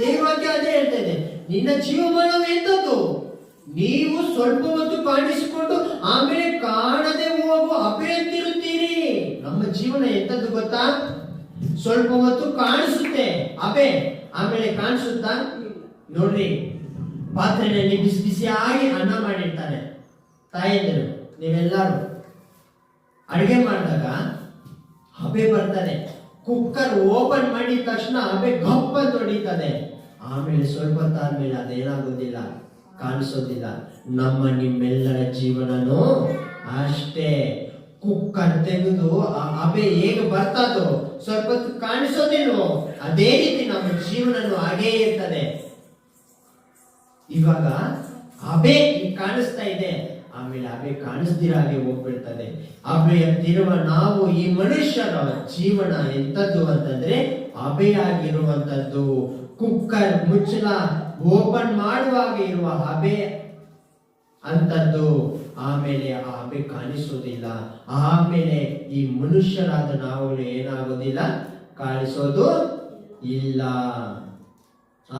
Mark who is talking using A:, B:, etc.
A: ದೇವವಾಕ್ಯ ಅದೇ ಹೇಳ್ತದೆ, ನಿನ್ನ ಜೀವಮಾನವು ಎಂತದ್ದು? ನೀವು ಸ್ವಲ್ಪ ಹೊತ್ತು ಕಾಣಿಸಿಕೊಂಡು ಆಮೇಲೆ ಕಾಣದೆ ಹೋಗುವ ಅಭೆಯಂತಿರುತ್ತೀರಿ. ನಮ್ಮ ಜೀವನ ಎಂತದ್ದು ಗೊತ್ತಾ? ಸ್ವಲ್ಪ ಹೊತ್ತು ಕಾಣಿಸುತ್ತೆ ಅಬೆ, ಆಮೇಲೆ ಕಾಣಿಸುತ್ತಾ? ನೋಡ್ರಿ, ಪಾತ್ರೆಯಲ್ಲಿ ಬಿಸಿ ಬಿಸಿಯಾಗಿ ಅನ್ನ ಮಾಡಿರ್ತಾರೆ ತಾಯಂದಿರು, ನೀವೆಲ್ಲರೂ ಅಡಿಗೆ ಮಾಡಿದಾಗ ಹಬೆ ಬರ್ತದೆ. ಕುಕ್ಕರ್ ಓಪನ್ ಮಾಡಿದ ತಕ್ಷಣ ಹಬೆ ಗಪ್ಪ ಹೊಡಿತದೆ. ಆಮೇಲೆ ಸ್ವಲ್ಪ ಹೊತ್ತಾದ್ಮೇಲೆ ಅದೇನಾಗೋದಿಲ್ಲ, ಕಾಣಿಸೋದಿಲ್ಲ. ನಮ್ಮ ನಿಮ್ಮೆಲ್ಲರ ಜೀವನನೂ ಅಷ್ಟೇ. ಕುಕ್ಕರ್ ತೆಗೆದು ಆ ಹಬೆ ಹೇಗೆ ಬರ್ತದೋ ಸ್ವಲ್ಪ ಹೊತ್ತು ಕಾಣಿಸೋದಿಲ್ವೋ, ಅದೇ ರೀತಿ ನಮ್ಮ ಜೀವನನೂ ಹಾಗೇ ಇರ್ತದೆ. ಇವಾಗ ಹಬೆ ಕಾಣಿಸ್ತಾ ಇದೆ, ಆಮೇಲೆ ಹಬೆ ಕಾಣಿಸ್ದಿರ ಹಾಗೆ ಹೋಗ್ಬಿಡ್ತದೆ. ಹಬೆಯಂತಿರುವ ನಾವು, ಈ ಮನುಷ್ಯರ ಜೀವನ ಎಂತದ್ದು ಅಂತಂದ್ರೆ ಹಬೆಯಾಗಿರುವಂತದ್ದು. ಕುಕ್ಕರ್ ಮುಚ್ಚಲ ಓಪನ್ ಮಾಡುವಾಗ ಇರುವ ಹಬೆ ಅಂತದ್ದು. ಆಮೇಲೆ ಆ ಹಬೆ ಕಾಣಿಸೋದಿಲ್ಲ. ಆಮೇಲೆ ಈ ಮನುಷ್ಯರಾದ ನಾವು ಏನಾಗೋದಿಲ್ಲ, ಕಾಣಿಸೋದು ಇಲ್ಲ.